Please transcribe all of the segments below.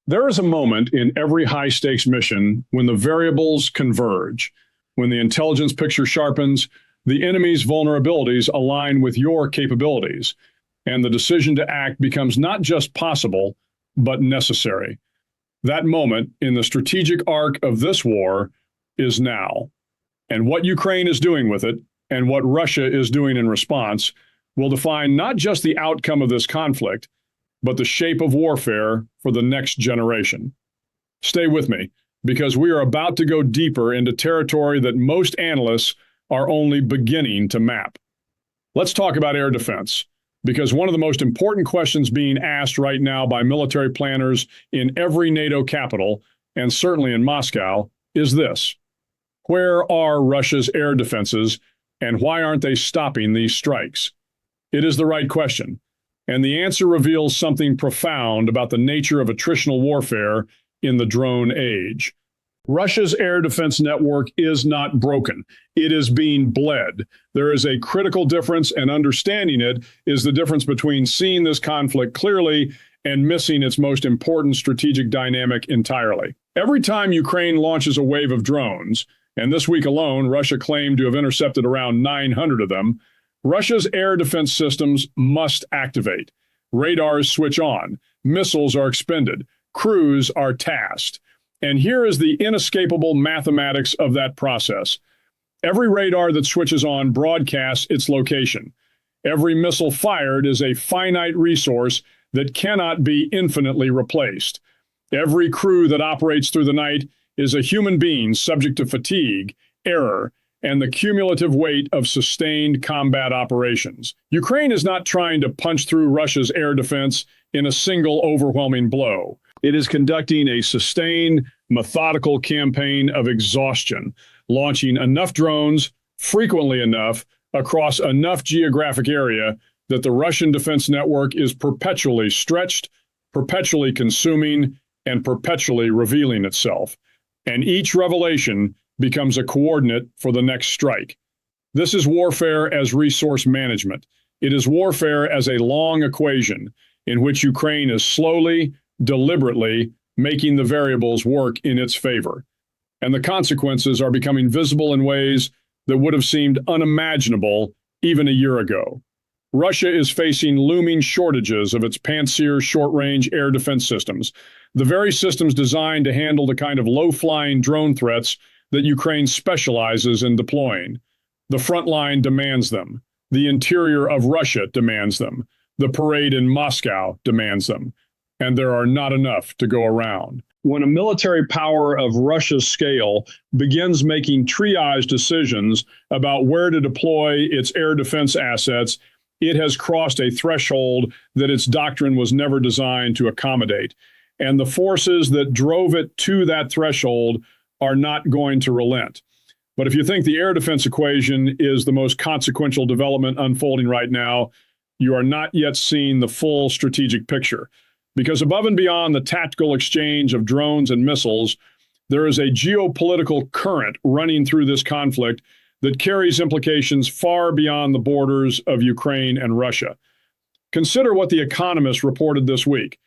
There is a moment in every high-stakes mission when the variables converge, when the intelligence picture sharpens, the enemy's vulnerabilities align with your capabilities, and the decision to act becomes not just possible, but necessary. That moment in the strategic arc of this war is now. And what Ukraine is doing with it, and what Russia is doing in response, will define not just the outcome of this conflict, but the shape of warfare for the next generation. Stay with me, because we are about to go deeper into territory that most analysts are only beginning to map. Let's talk about air defense, because one of the most important questions being asked right now by military planners in every NATO capital, and certainly in Moscow, is this: where are Russia's air defenses, and why aren't they stopping these strikes? It is the right question, and the answer reveals something profound about the nature of attritional warfare in the drone age. Russia's air defense network is not broken. It is being bled. There is a critical difference, and understanding it is the difference between seeing this conflict clearly and missing its most important strategic dynamic entirely. Every time Ukraine launches a wave of drones, and this week alone, Russia claimed to have intercepted around 900 of them, Russia's air defense systems must activate. Radars switch on, missiles are expended, crews are tasked. And here is the inescapable mathematics of that process. Every radar that switches on broadcasts its location. Every missile fired is a finite resource that cannot be infinitely replaced. Every crew that operates through the night is a human being subject to fatigue, error, and the cumulative weight of sustained combat operations. Ukraine is not trying to punch through Russia's air defense in a single overwhelming blow. It is conducting a sustained, methodical campaign of exhaustion, launching enough drones, frequently enough, across enough geographic area that the Russian defense network is perpetually stretched, perpetually consuming, and perpetually revealing itself. And each revelation becomes a coordinate for the next strike. This is warfare as resource management. It is warfare as a long equation in which Ukraine is slowly, deliberately making the variables work in its favor. And the consequences are becoming visible in ways that would have seemed unimaginable even a year ago. Russia is facing looming shortages of its Pantsir short-range air defense systems, the very systems designed to handle the kind of low-flying drone threats that Ukraine specializes in deploying. The front line demands them. The interior of Russia demands them. The parade in Moscow demands them. And there are not enough to go around. When a military power of Russia's scale begins making triage decisions about where to deploy its air defense assets, it has crossed a threshold that its doctrine was never designed to accommodate. And the forces that drove it to that threshold are not going to relent. But if you think the air defense equation is the most consequential development unfolding right now, you are not yet seeing the full strategic picture. Because above and beyond the tactical exchange of drones and missiles, there is a geopolitical current running through this conflict that carries implications far beyond the borders of Ukraine and Russia. Consider what The Economist reported this week,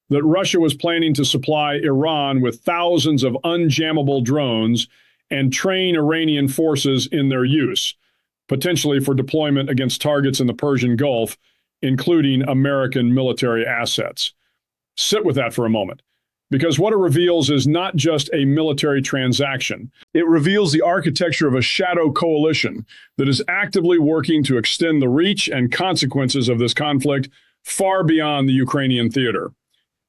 that Russia was planning to supply Iran with thousands of unjammable drones and train Iranian forces in their use, potentially for deployment against targets in the Persian Gulf, including American military assets. Sit with that for a moment, because what it reveals is not just a military transaction. It reveals the architecture of a shadow coalition that is actively working to extend the reach and consequences of this conflict far beyond the Ukrainian theater.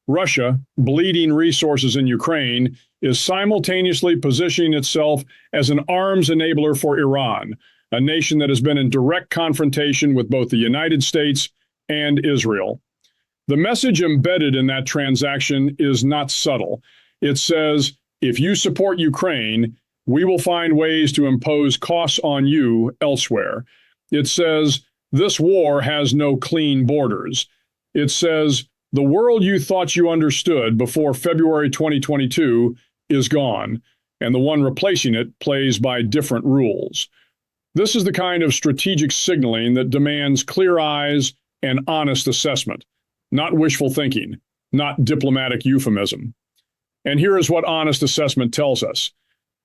Russia, bleeding resources in Ukraine, is simultaneously positioning itself as an arms enabler for Iran, a nation that has been in direct confrontation with both the United States and Israel. The message embedded in that transaction is not subtle. It says, if you support Ukraine, we will find ways to impose costs on you elsewhere. It says, this war has no clean borders. It says, the world you thought you understood before February 2022 is gone, and the one replacing it plays by different rules. This is the kind of strategic signaling that demands clear eyes and honest assessment. Not wishful thinking, not diplomatic euphemism. And here is what honest assessment tells us.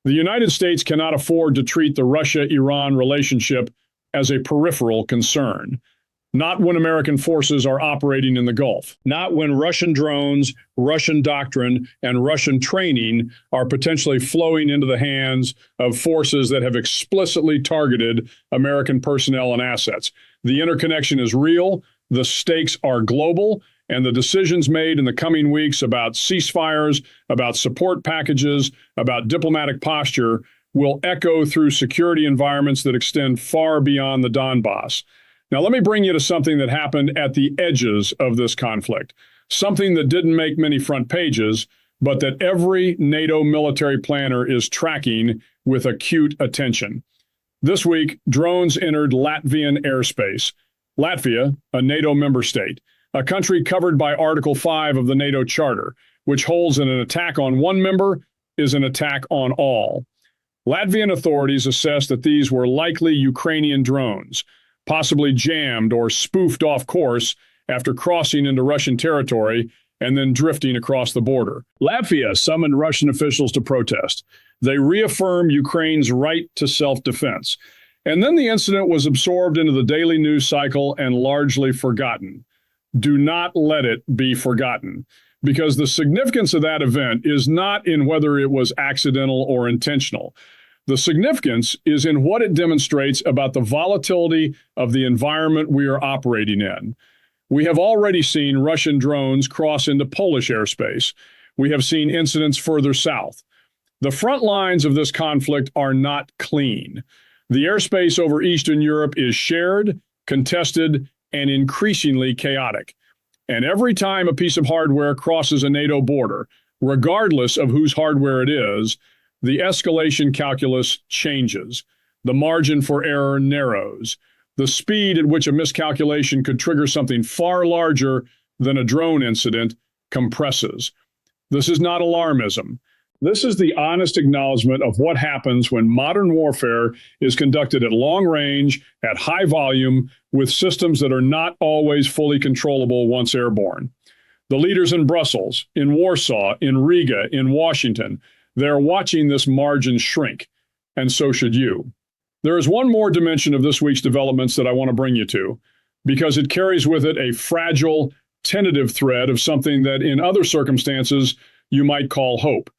The United States cannot afford to treat the Russia-Iran relationship as a peripheral concern. Not when American forces are operating in the Gulf. Not when Russian drones, Russian doctrine, and Russian training are potentially flowing into the hands of forces that have explicitly targeted American personnel and assets. The interconnection is real, the stakes are global, and the decisions made in the coming weeks about ceasefires, about support packages, about diplomatic posture will echo through security environments that extend far beyond the Donbass. Now, let me bring you to something that happened at the edges of this conflict, something that didn't make many front pages, but that every NATO military planner is tracking with acute attention. This week, drones entered Latvian airspace. Latvia, a NATO member state, a country covered by Article 5 of the NATO Charter, which holds that an attack on one member is an attack on all. Latvian authorities assessed that these were likely Ukrainian drones, possibly jammed or spoofed off course after crossing into Russian territory and then drifting across the border. Latvia summoned Russian officials to protest. They reaffirmed Ukraine's right to self-defense. And then the incident was absorbed into the daily news cycle and largely forgotten. Do not let it be forgotten, because the significance of that event is not in whether it was accidental or intentional. The significance is in what it demonstrates about the volatility of the environment we are operating in. We have already seen Russian drones cross into Polish airspace. We have seen incidents further south. The front lines of this conflict are not clean. The airspace over Eastern Europe is shared, contested, and increasingly chaotic. And every time a piece of hardware crosses a NATO border, regardless of whose hardware it is, the escalation calculus changes. The margin for error narrows. The speed at which a miscalculation could trigger something far larger than a drone incident compresses. This is not alarmism. This is the honest acknowledgement of what happens when modern warfare is conducted at long range, at high volume, with systems that are not always fully controllable once airborne. The leaders in Brussels, in Warsaw, in Riga, in Washington, they're watching this margin shrink, and so should you. There is one more dimension of this week's developments that I want to bring you to, because it carries with it a fragile, tentative thread of something that in other circumstances you might call hope,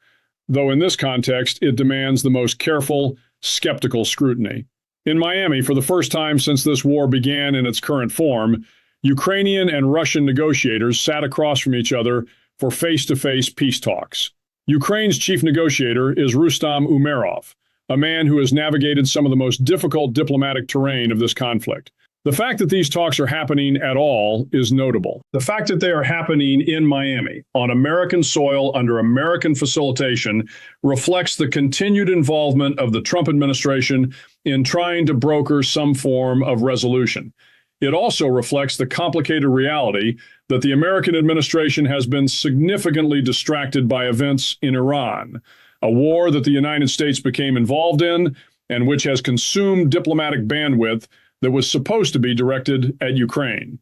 though in this context it demands the most careful, skeptical scrutiny. In Miami, for the first time since this war began in its current form, Ukrainian and Russian negotiators sat across from each other for face-to-face peace talks. Ukraine's chief negotiator is Rustam Umerov, a man who has navigated some of the most difficult diplomatic terrain of this conflict. The fact that these talks are happening at all is notable. The fact that they are happening in Miami, on American soil, under American facilitation, reflects the continued involvement of the Trump administration in trying to broker some form of resolution. It also reflects the complicated reality that the American administration has been significantly distracted by events in Iran, a war that the United States became involved in and which has consumed diplomatic bandwidth that was supposed to be directed at Ukraine.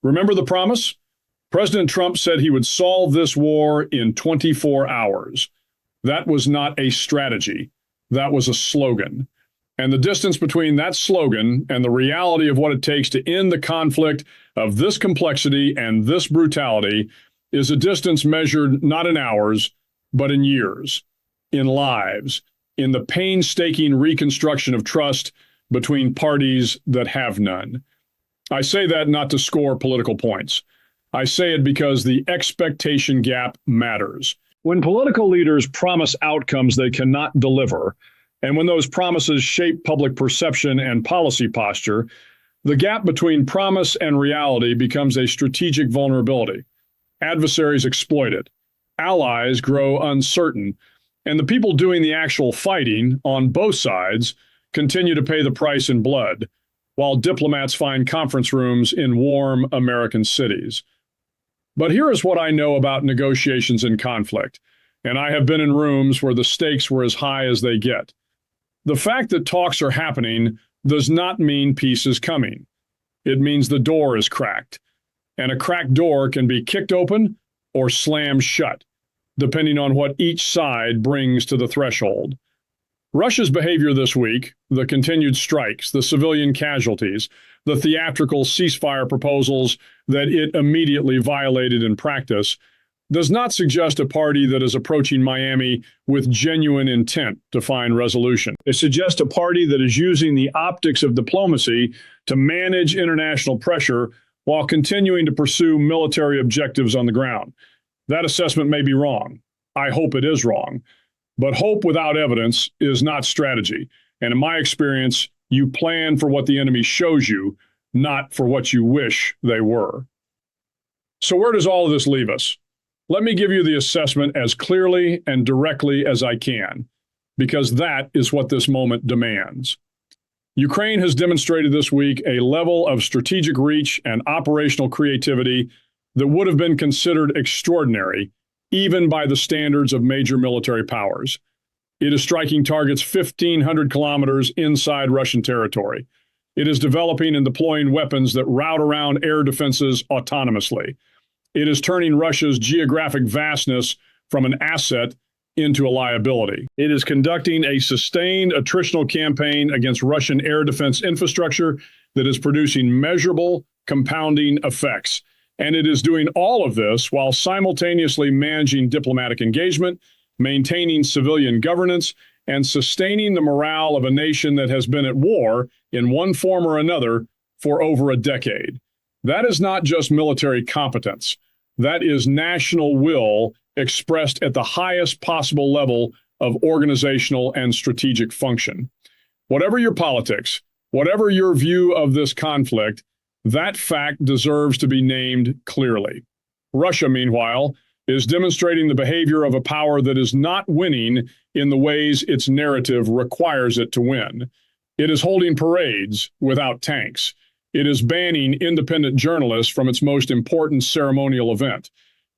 Remember the promise? President Trump said he would solve this war in 24 hours. That was not a strategy. That was a slogan. And the distance between that slogan and the reality of what it takes to end the conflict of this complexity and this brutality is a distance measured not in hours, but in years, in lives, in the painstaking reconstruction of trust between parties that have none. I say that not to score political points. I say it because the expectation gap matters. When political leaders promise outcomes they cannot deliver, and when those promises shape public perception and policy posture, the gap between promise and reality becomes a strategic vulnerability. Adversaries exploit it. Allies grow uncertain. And the people doing the actual fighting on both sides continue to pay the price in blood, while diplomats find conference rooms in warm American cities. But here is what I know about negotiations in conflict, and I have been in rooms where the stakes were as high as they get. The fact that talks are happening does not mean peace is coming. It means the door is cracked, and a cracked door can be kicked open or slammed shut. depending on what each side brings to the threshold. Russia's behavior this week, the continued strikes, the civilian casualties, the theatrical ceasefire proposals that it immediately violated in practice, does not suggest a party that is approaching Miami with genuine intent to find resolution. It suggests a party that is using the optics of diplomacy to manage international pressure while continuing to pursue military objectives on the ground. That assessment may be wrong. I hope it is wrong. But hope without evidence is not strategy. And in my experience, you plan for what the enemy shows you, not for what you wish they were. So where does all of this leave us? Let me give you the assessment as clearly and directly as I can, because that is what this moment demands. Ukraine has demonstrated this week a level of strategic reach and operational creativity that would have been considered extraordinary, even by the standards of major military powers. It is striking targets 1,500 kilometers inside Russian territory. It is developing and deploying weapons that route around air defenses autonomously. It is turning Russia's geographic vastness from an asset into a liability. It is conducting a sustained attritional campaign against Russian air defense infrastructure that is producing measurable, compounding effects. And it is doing all of this while simultaneously managing diplomatic engagement, maintaining civilian governance, and sustaining the morale of a nation that has been at war in one form or another for over a decade. That is not just military competence. That is national will expressed at the highest possible level of organizational and strategic function. Whatever your politics, whatever your view of this conflict, that fact deserves to be named clearly. Russia, meanwhile, is demonstrating the behavior of a power that is not winning in the ways its narrative requires it to win. It is holding parades without tanks. It is banning independent journalists from its most important ceremonial event.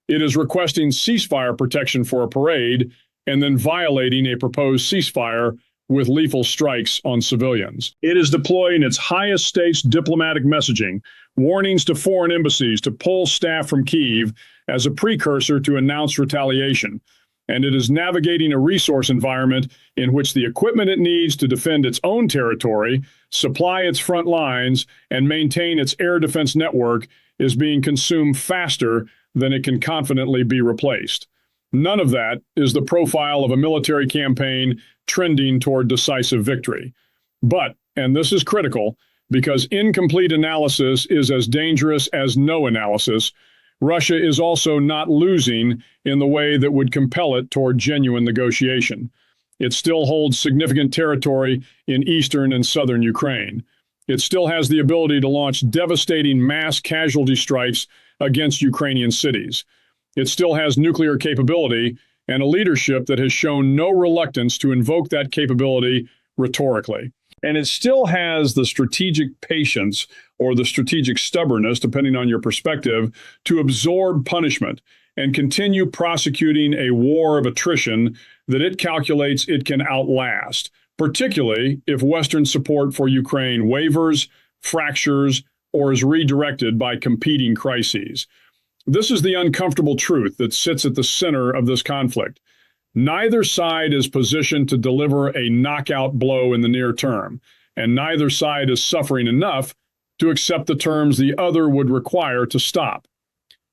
It is requesting ceasefire protection for a parade and then violating a proposed ceasefire with lethal strikes on civilians. It is deploying its highest stakes diplomatic messaging, warnings to foreign embassies to pull staff from Kyiv as a precursor to announced retaliation. And it is navigating a resource environment in which the equipment it needs to defend its own territory, supply its front lines, and maintain its air defense network is being consumed faster than it can confidently be replaced. None of that is the profile of a military campaign trending toward decisive victory. But, and this is critical, because incomplete analysis is as dangerous as no analysis, Russia is also not losing in the way that would compel it toward genuine negotiation. It still holds significant territory in eastern and southern Ukraine. It still has the ability to launch devastating mass casualty strikes against Ukrainian cities. It still has nuclear capability and a leadership that has shown no reluctance to invoke that capability rhetorically. And it still has the strategic patience or the strategic stubbornness, depending on your perspective, to absorb punishment and continue prosecuting a war of attrition that it calculates it can outlast, particularly if Western support for Ukraine wavers, fractures, or is redirected by competing crises. This is the uncomfortable truth that sits at the center of this conflict. Neither side is positioned to deliver a knockout blow in the near term, and neither side is suffering enough to accept the terms the other would require to stop.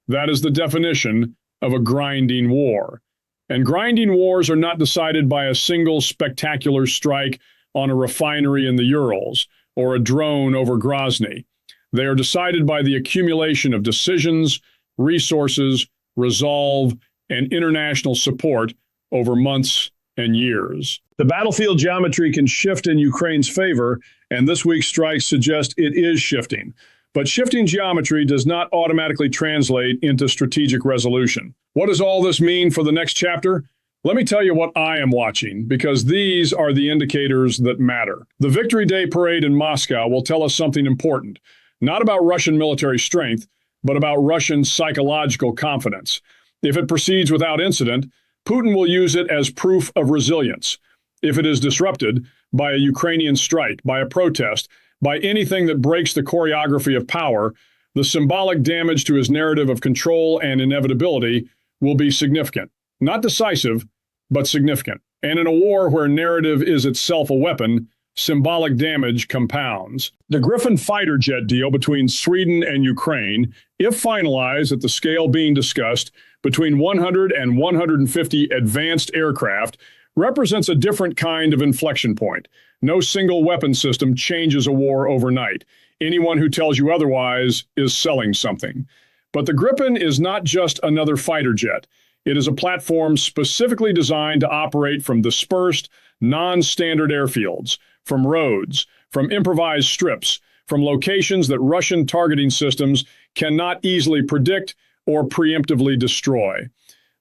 That is the definition of a grinding war. And grinding wars are not decided by a single spectacular strike on a refinery in the Urals or a drone over Grozny. They are decided by the accumulation of decisions, resources, resolve, and international support over months and years. The battlefield geometry can shift in Ukraine's favor, and this week's strikes suggest it is shifting. But shifting geometry does not automatically translate into strategic resolution. What does all this mean for the next chapter? Let me tell you what I am watching, because these are the indicators that matter. The Victory Day parade in Moscow will tell us something important, not about Russian military strength, but about Russian psychological confidence. If it proceeds without incident, Putin will use it as proof of resilience. If it is disrupted by a Ukrainian strike, by a protest, by anything that breaks the choreography of power, the symbolic damage to his narrative of control and inevitability will be significant. Not decisive, but significant. And in a war where narrative is itself a weapon, symbolic damage compounds. The Gripen fighter jet deal between Sweden and Ukraine, if finalized at the scale being discussed, between 100 and 150 advanced aircraft, represents a different kind of inflection point. No single weapon system changes a war overnight. Anyone who tells you otherwise is selling something. But the Gripen is not just another fighter jet. It is a platform specifically designed to operate from dispersed, non-standard airfields, from roads, from improvised strips, from locations that Russian targeting systems cannot easily predict or preemptively destroy.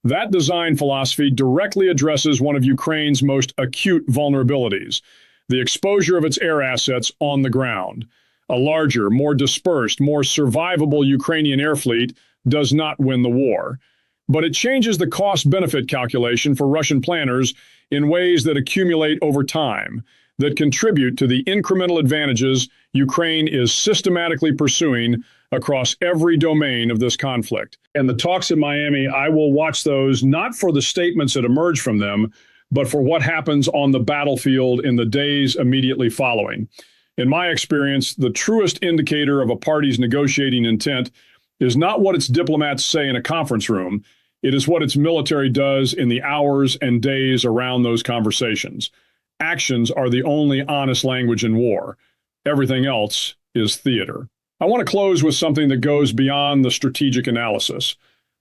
That design philosophy directly addresses one of Ukraine's most acute vulnerabilities, the exposure of its air assets on the ground. A larger, more dispersed, more survivable Ukrainian air fleet does not win the war. But it changes the cost-benefit calculation for Russian planners in ways that accumulate over time, that contribute to the incremental advantages Ukraine is systematically pursuing across every domain of this conflict. And the talks in Miami, I will watch those not for the statements that emerge from them, but for what happens on the battlefield in the days immediately following. In my experience, the truest indicator of a party's negotiating intent is not what its diplomats say in a conference room. It is what its military does in the hours and days around those conversations. Actions are the only honest language in war. Everything else is theater. I want to close with something that goes beyond the strategic analysis.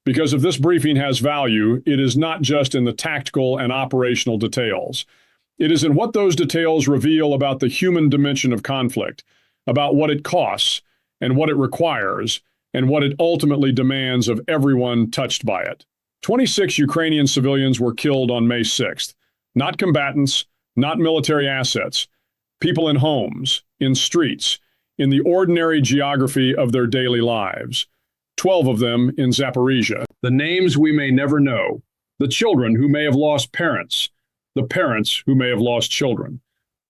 Because if this briefing has value, it is not just in the tactical and operational details. It is in what those details reveal about the human dimension of conflict, about what it costs, and what it requires, and what it ultimately demands of everyone touched by it. 26 Ukrainian civilians were killed on May 6th. Not combatants, not military assets. People in homes, in streets, in the ordinary geography of their daily lives. 12 of them in Zaporizhia. The names we may never know. The children who may have lost parents. The parents who may have lost children.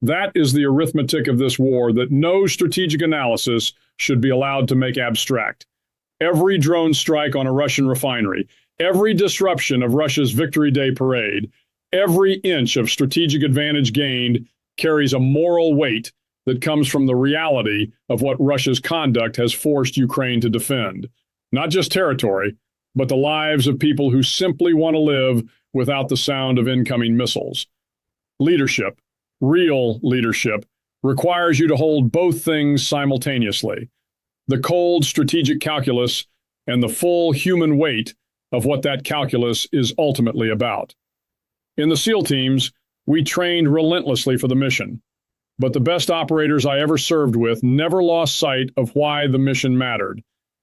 That is the arithmetic of this war that no strategic analysis should be allowed to make abstract. Every drone strike on a Russian refinery, every disruption of Russia's Victory Day parade, every inch of strategic advantage gained carries a moral weight that comes from the reality of what Russia's conduct has forced Ukraine to defend. Not just territory, but the lives of people who simply want to live without the sound of incoming missiles. Leadership, real leadership, requires you to hold both things simultaneously. The cold strategic calculus and the full human weight of what that calculus is ultimately about. In the SEAL teams, we trained relentlessly for the mission, but the best operators I ever served with never lost sight of why the mission mattered.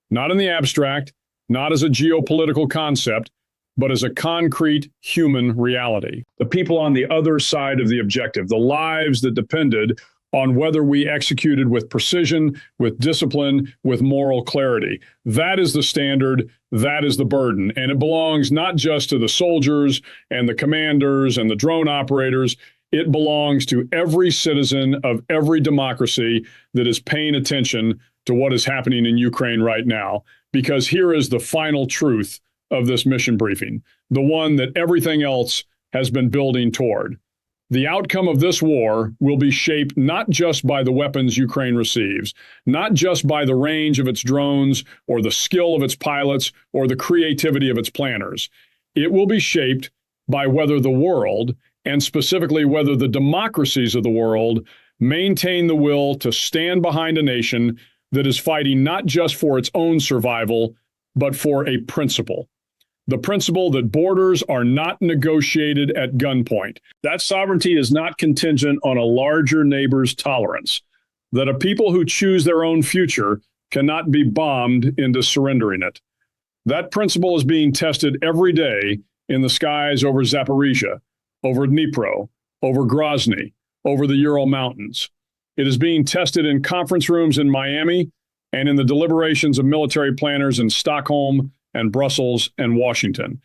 Not in the abstract, not as a geopolitical concept, but as a concrete human reality. The people on the other side of the objective, the lives that depended on whether we executed with precision, with discipline, with moral clarity. That is the standard, that is the burden, and it belongs not just to the soldiers and the commanders and the drone operators. It belongs to every citizen of every democracy that is paying attention to what is happening in Ukraine right now, because here is the final truth of this mission briefing, the one that everything else has been building toward. The outcome of this war will be shaped not just by the weapons Ukraine receives, not just by the range of its drones or the skill of its pilots or the creativity of its planners. It will be shaped by whether the world, and specifically whether the democracies of the world, maintain the will to stand behind a nation that is fighting not just for its own survival, but for a principle. The principle that borders are not negotiated at gunpoint. That sovereignty is not contingent on a larger neighbor's tolerance. That a people who choose their own future cannot be bombed into surrendering it. That principle is being tested every day in the skies over Zaporizhia, over Dnipro, over Grozny, over the Ural Mountains. It is being tested in conference rooms in Miami and in the deliberations of military planners in Stockholm and Brussels and Washington.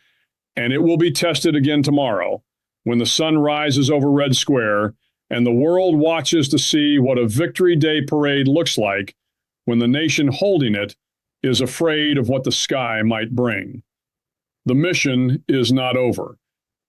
And it will be tested again tomorrow when the sun rises over Red Square and the world watches to see what a Victory Day parade looks like when the nation holding it is afraid of what the sky might bring. The mission is not over.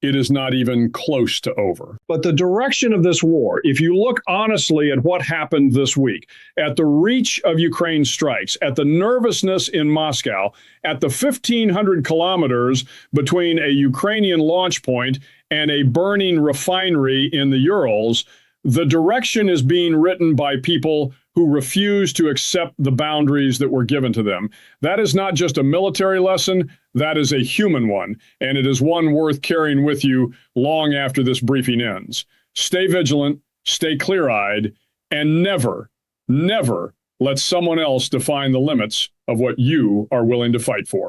It is not even close to over. But the direction of this war, if you look honestly at what happened this week, at the reach of Ukraine's strikes, at the nervousness in Moscow, at the 1,500 kilometers between a Ukrainian launch point and a burning refinery in the Urals, the direction is being written by people who refuse to accept the boundaries that were given to them. That is not just a military lesson, that is a human one, and it is one worth carrying with you long after this briefing ends. Stay vigilant, stay clear-eyed, and never, never let someone else define the limits of what you are willing to fight for.